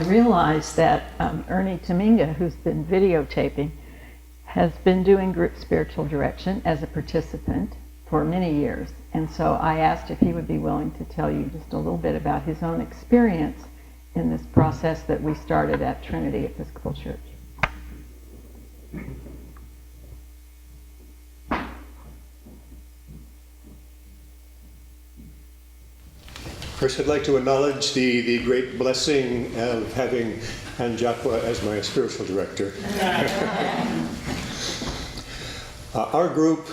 I realized that Ernie Taminga, who's been videotaping, has been doing group spiritual direction as a participant for many years. And so I asked if he would be willing to tell you just a little bit about his own experience in this process that we started at Trinity Episcopal Church. First, I'd like to acknowledge the great blessing of having Jaqua as my spiritual director. Our group,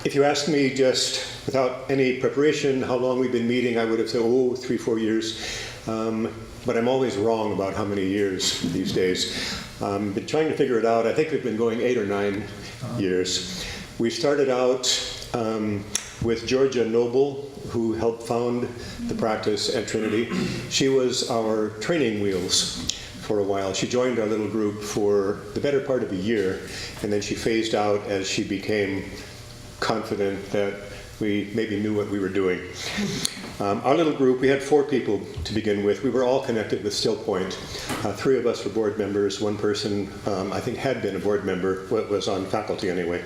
if you asked me just without any preparation how long we've been meeting, I would have said, 3-4 years. But I'm always wrong about how many years these days. Been trying to figure it out. I think we've been going 8 or 9 years. We started out with Georgia Noble, who helped found the practice at Trinity. She was our training wheels for a while. She joined our little group for the better part of a year, and then she phased out as she became confident that we maybe knew what we were doing. Our little group, we had 4 people to begin with. We were all connected with Still Point. 3 of us were board members. One person, I think, had been a board member, was on faculty anyway.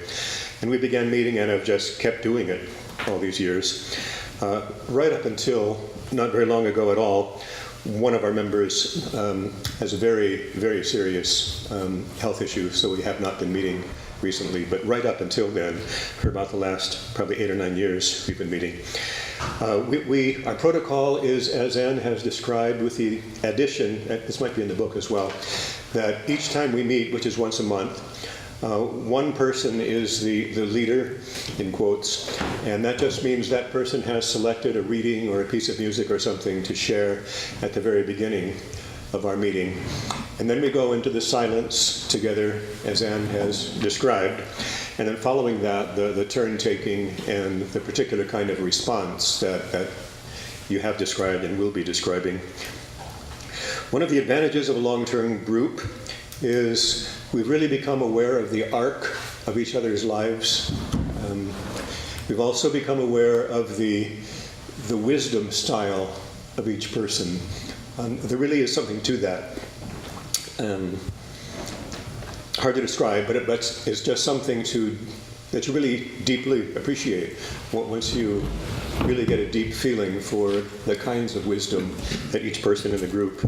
And we began meeting and have just kept doing it all these years. Right up until not very long ago at all, one of our members has a very, very serious health issue, so we have not been meeting recently. But right up until then, for about the last probably 8 or 9 years, we've been meeting. Our protocol is, as Anne has described, with the addition, this might be in the book as well, that each time we meet, which is once a month, one person is the leader, in quotes, and that just means that person has selected a reading or a piece of music or something to share at the very beginning of our meeting. And then we go into the silence together, as Anne has described, and then following that, the turn-taking and the particular kind of response that you have described and will be describing. One of the advantages of a long-term group is we've really become aware of the arc of each other's lives. We've also become aware of the wisdom style of each person. There really is something to that. Hard to describe, but it's just something that you really deeply appreciate once you really get a deep feeling for the kinds of wisdom that each person in the group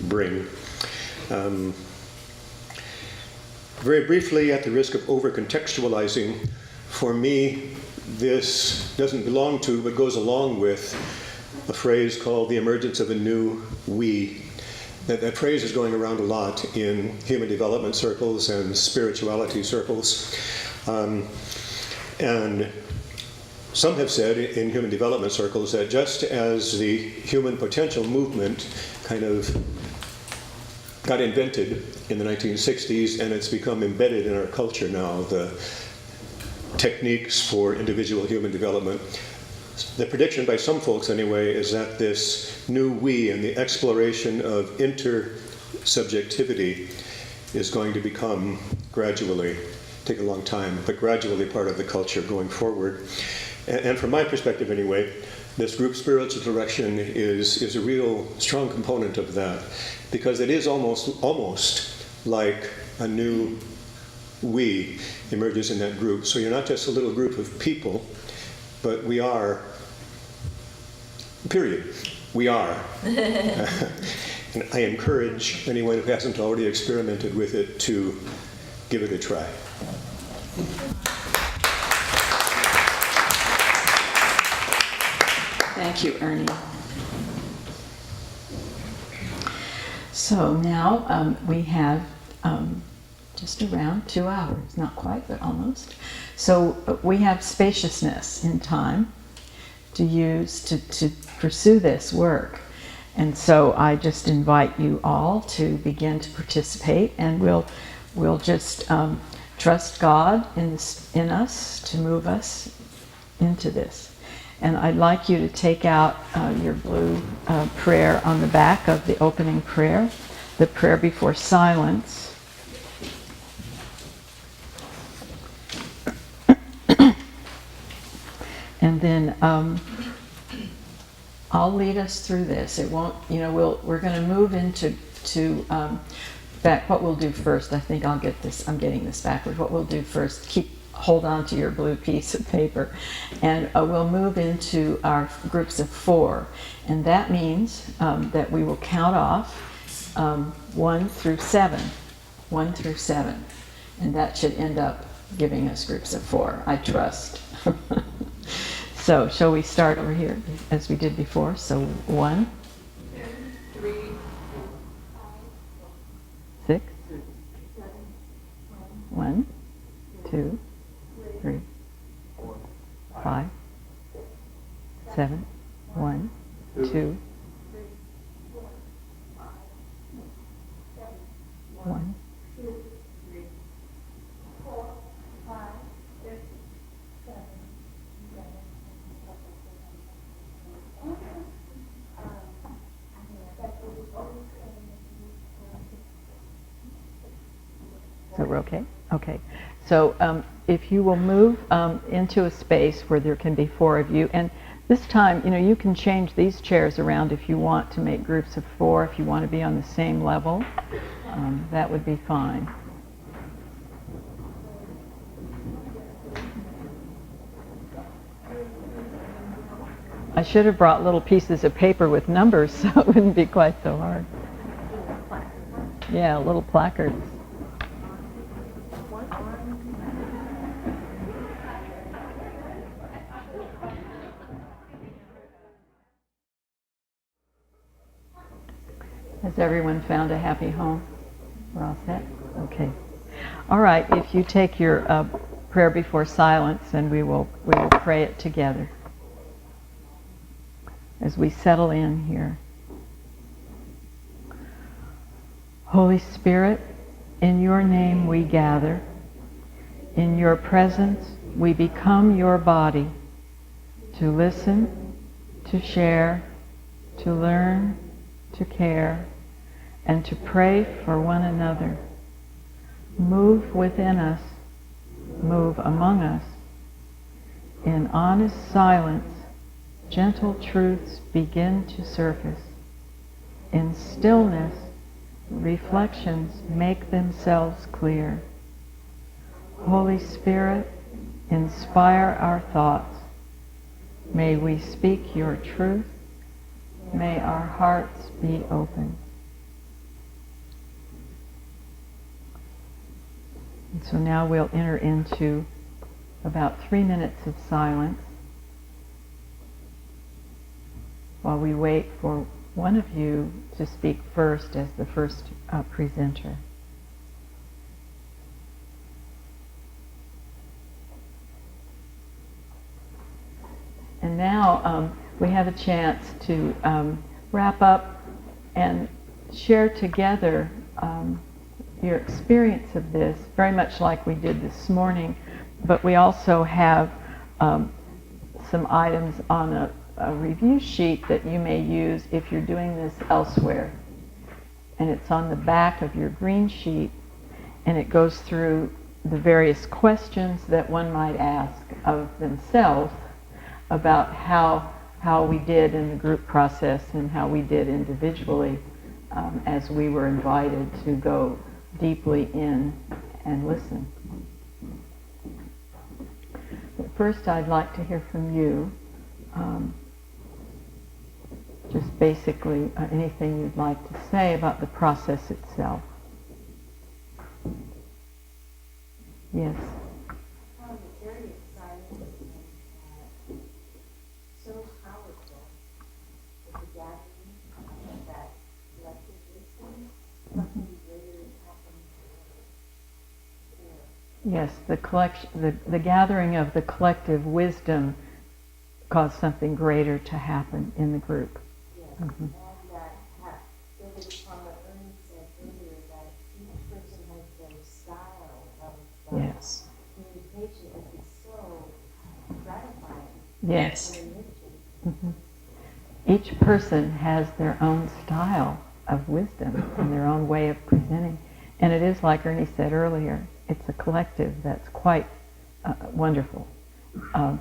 bring. Very briefly, at the risk of over-contextualizing, for me, this doesn't belong to, but goes along with a phrase called the emergence of a new we. That phrase is going around a lot in human development circles and spirituality circles. And some have said in human development circles that just as the human potential movement kind of got invented in the 1960s and it's become embedded in our culture now, the techniques for individual human development, the prediction by some folks anyway is that this new we and the exploration of intersubjectivity is going to become gradually, take a long time, but gradually part of the culture going forward. And from my perspective anyway, this group spiritual direction is a real strong component of that, because it is almost like a new we emerges in that group. So you're not just a little group of people, but we are, period. We are. And I encourage anyone who hasn't already experimented with it to give it a try. Thank you, Ernie. So now we have just around 2 hours, not quite, but almost. So we have spaciousness in time to use to pursue this work. And so I just invite you all to begin to participate, and we'll just trust God in us to move us into this. And I'd like you to take out your blue prayer on the back of the opening prayer, the prayer before silence. And then I'll lead us through this. It won't, we're going to move into back. What we'll do first, I think I'm getting this backwards. What we'll do first, hold on to your blue piece of paper, and we'll move into our groups of 4. And that means that we will count off 1 through 7. 1 through 7. And that should end up giving us groups of 4, I trust. So, shall we start over here as we did before? So 1, 3, 6, 1, 2, 3, 5, 7, 1, 2, 1. So we're okay? Okay. So if you will move into a space where there can be 4 of you, and this time, you can change these chairs around if you want to make groups of 4, if you want to be on the same level, that would be fine. I should have brought little pieces of paper with numbers so it wouldn't be quite so hard. Yeah, little placards. Has everyone found a happy home? We're all set? Okay. All right, if you take your prayer before silence, and we will pray it together as we settle in here. Holy Spirit, in your name we gather. In your presence we become your body to listen, to share, to learn, to care, and to pray for one another. Move within us, move among us. In honest silence, gentle truths begin to surface. In stillness, reflections make themselves clear. Holy Spirit, inspire our thoughts. May we speak your truth. May our hearts be open. And so now we'll enter into about 3 minutes of silence while we wait for one of you to speak first as the first presenter. And now we have a chance to wrap up and share together your experience of this, very much like we did this morning, but we also have some items on a review sheet that you may use if you're doing this elsewhere. And it's on the back of your green sheet, and it goes through the various questions that one might ask of themselves about how we did in the group process and how we did individually as we were invited to go deeply in and listen. But first I'd like to hear from you. Just basically anything you'd like to say about the process itself. Yes. I found it very exciting and so powerful with the gathering of that collective wisdom. Something greater is happening here. Yes, the gathering of the collective wisdom caused something greater to happen in the group. Yes, Mm-hmm. and that building upon what Ernie said earlier, that each person has their style of Yes. communication, and it's so gratifying. Yes. And enriching. Mm-hmm. Each person has their own style of wisdom and their own way of presenting. And it is, like Ernie said earlier, it's a collective that's quite wonderful. And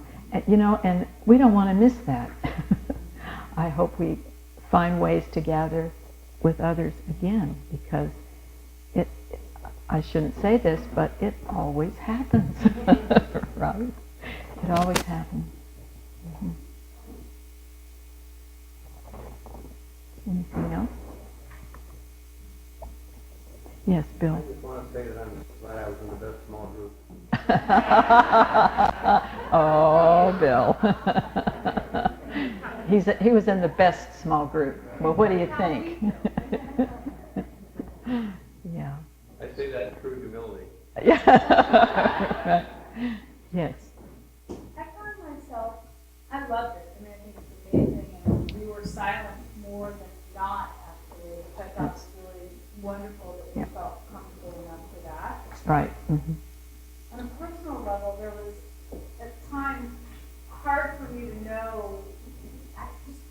we don't want to miss that. I hope we find ways to gather with others again, because it, I shouldn't say this, but it always happens, right? It always happens. Mm-hmm. Anything else? Yes, Bill. I just want to say that I'm glad I was in the best small group. Oh, Bill. He was in the best small group. Well, what do you think? Yeah. I say that in true humility. Yeah. Right. Yes. I found myself, I loved it. I mean, I think it's amazing, and we were silent more than not, actually, which I thought was really wonderful that we felt comfortable enough for that. Right. Mm-hmm. On a personal level, there was at times hard for me to know, I just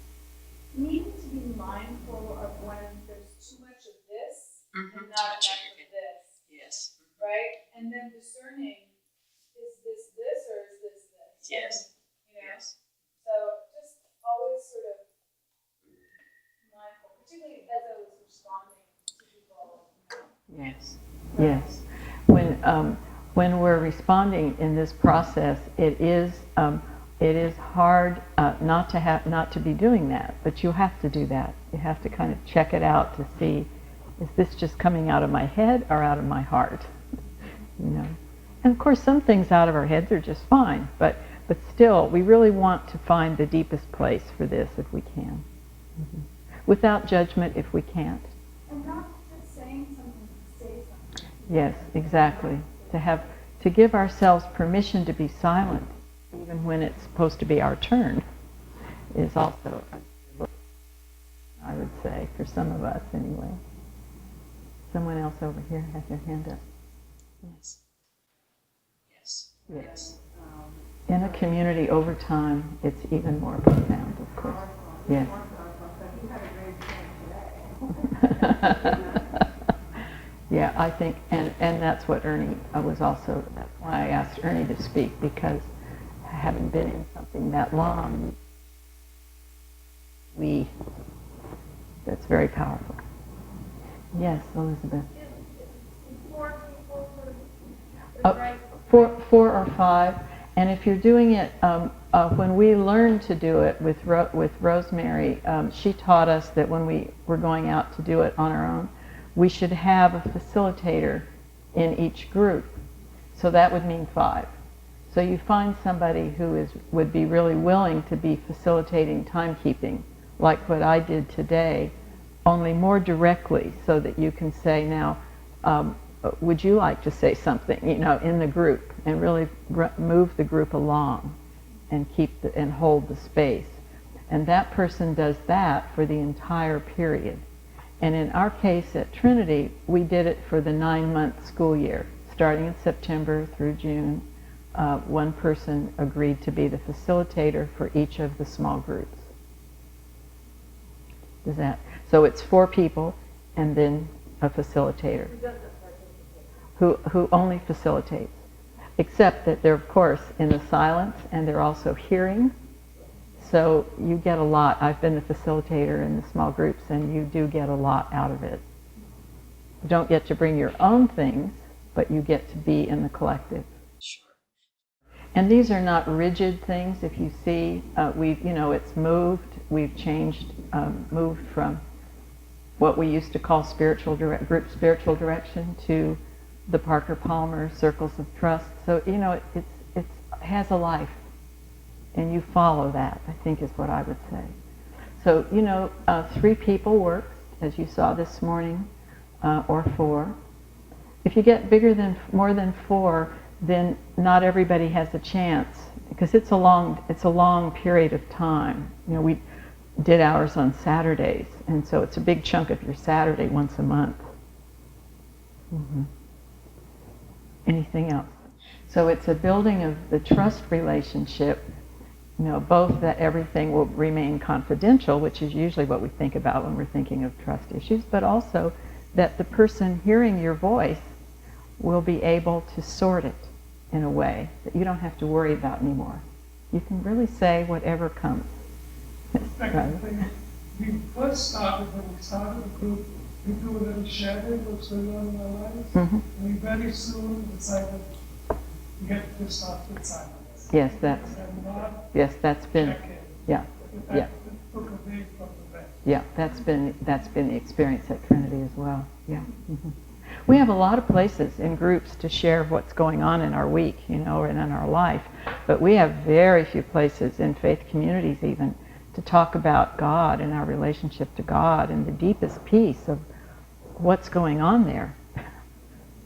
needed to be mindful of when there's too much of this and not enough of this. Yes. Right? And then discerning, is this or is this? Yes. You know? So just always sort of mindful, particularly as I was responding to people. Yes. Yes. When we're responding in this process, it is hard not to be doing that, but you have to do that. You have to kind of check it out to see, is this just coming out of my head or out of my heart? You know. And of course, some things out of our heads are just fine, but still, we really want to find the deepest place for this if we can, without judgment if we can't. And not just saying something to say something. Yes, exactly. To give ourselves permission to be silent, even when it's supposed to be our turn, is also, I would say, for some of us anyway. Someone else over here has their hand up. Yes. Yes. Yes. In a community over time, it's even more profound, of course. Yes. Yeah, I think, and that's what Ernie was also, that's why I asked Ernie to speak, because having been in something that long, that's very powerful. Yes, Elizabeth. Four people Four or five, and if you're doing it, when we learned to do it with Rosemary, she taught us that when we were going out to do it on our own, we should have a facilitator in each group. So that would mean 5. So you find somebody who would be really willing to be facilitating timekeeping, like what I did today, only more directly, so that you can say, now, would you like to say something, in the group, and really move the group along and and hold the space. And that person does that for the entire period. And in our case at Trinity, we did it for the 9-month school year, starting in September through June. One person agreed to be the facilitator for each of the small groups. So it's 4 people and then a facilitator who only facilitates, except that they're, of course, in the silence and they're also hearing. So you get a lot. I've been the facilitator in the small groups, and you do get a lot out of it. You don't get to bring your own things, but you get to be in the collective. Sure. And these are not rigid things. If you see, it's moved. We've changed, moved from what we used to call group spiritual direction to the Parker Palmer Circles of Trust. So it has a life. And you follow that, I think, is what I would say. So, 3 people works, as you saw this morning, or 4. If you get more than 4, then not everybody has a chance, because it's a long period of time. We did ours on Saturdays, and so it's a big chunk of your Saturday once a month. Mm-hmm. Anything else? So it's a building of the trust relationship. Both that everything will remain confidential, which is usually what we think about when we're thinking of trust issues, but also that the person hearing your voice will be able to sort it in a way that you don't have to worry about anymore. You can really say whatever comes. Second thing, we first started, when we started the group, we do a little sharing what's going on in our lives. Mhm. And we very soon decided to get this off with silence. Yes, that's And not yes, that's been check in. yeah, That yeah, took away from the rest. yeah. That's been the experience at Trinity as well. Yeah. Mhm. We have a lot of places in groups to share what's going on in our week, you know, and in our life, but we have very few places in faith communities even to talk about God and our relationship to God and the deepest piece of what's going on there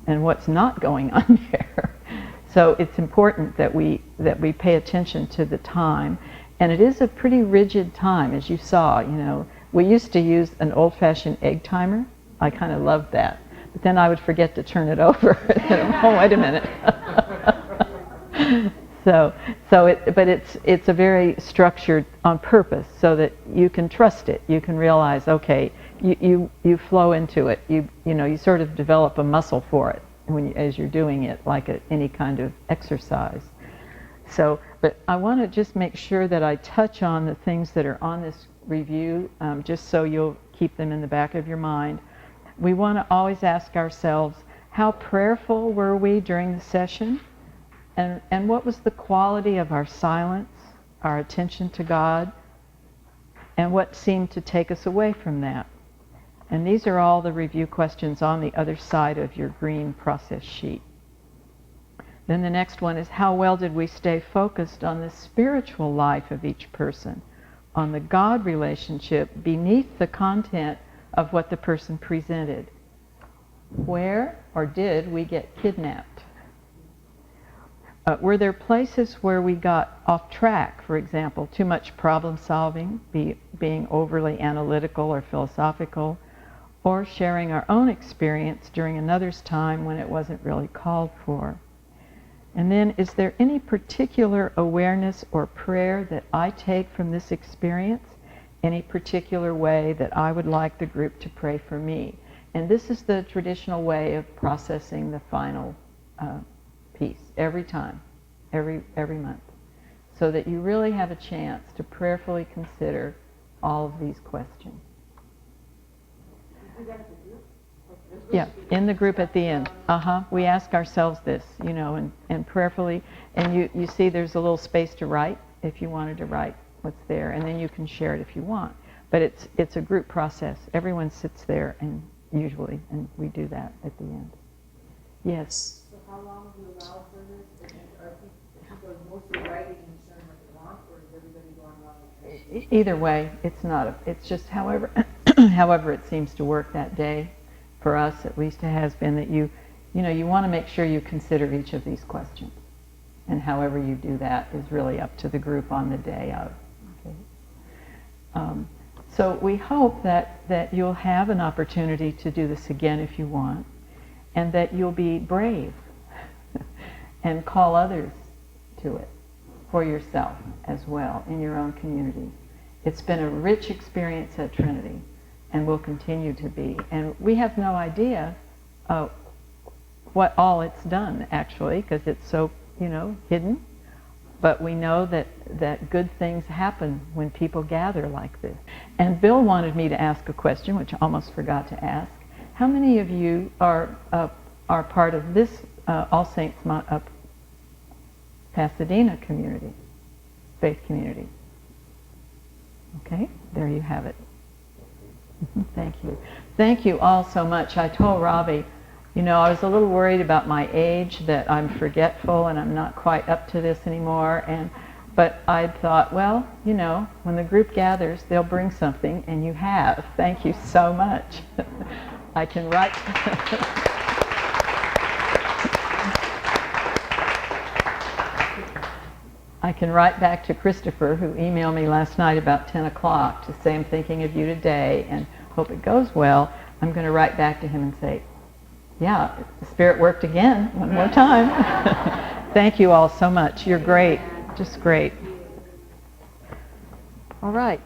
and what's not going on there. So it's important that we pay attention to the time, and it is a pretty rigid time, as you saw. You know, we used to use an old-fashioned egg timer. I kind of loved that, but then I would forget to turn it over. Oh, wait a minute. But it's a very structured on purpose so that you can trust it. You can realize, okay, you flow into it. You know, you sort of develop a muscle for it as you're doing it, like any kind of exercise. So, but I want to just make sure that I touch on the things that are on this review, just so you'll keep them in the back of your mind. We want to always ask ourselves, how prayerful were we during the session? And what was the quality of our silence, our attention to God, and what seemed to take us away from that? And these are all the review questions on the other side of your green process sheet. Then the next one is, how well did we stay focused on the spiritual life of each person, on the God relationship beneath the content of what the person presented? Where or did we get kidnapped? Were there places where we got off track, for example, too much problem solving, being overly analytical or philosophical, or sharing our own experience during another's time when it wasn't really called for? And then, is there any particular awareness or prayer that I take from this experience? Any particular way that I would like the group to pray for me? And this is the traditional way of processing the final piece every time, every month, so that you really have a chance to prayerfully consider all of these questions. Yeah, in the group at the end. We ask ourselves this, you know, and prayerfully, and you see there's a little space to write if you wanted to write what's there, and then you can share it if you want. But it's a group process. Everyone sits there and we do that at the end. Yes. So how long do you allow for this? Are people mostly writing and sharing what they want, or is everybody going along with it? Either way, it's just however however it seems to work that day. For us, at least, it has been that you want to make sure you consider each of these questions, and however you do that is really up to the group on the day of. Okay. So we hope that you'll have an opportunity to do this again if you want, and that you'll be brave and call others to it for yourself as well in your own community. It's been a rich experience at Trinity, and will continue to be. And we have no idea what all it's done, actually, because it's so, hidden. But we know that good things happen when people gather like this. And Bill wanted me to ask a question, which I almost forgot to ask. How many of you are part of this All Saints Pasadena community, faith community? Okay, there you have it. Thank you. Thank you all so much. I told Robbie, I was a little worried about my age, that I'm forgetful and I'm not quite up to this anymore. But I thought, well, when the group gathers, they'll bring something, and you have. Thank you so much. I can write. I can write back to Christopher, who emailed me last night about 10 o'clock to say I'm thinking of you today and hope it goes well. I'm going to write back to him and say, yeah, the Spirit worked again, one more time. Thank you all so much. You're great, just great. All right.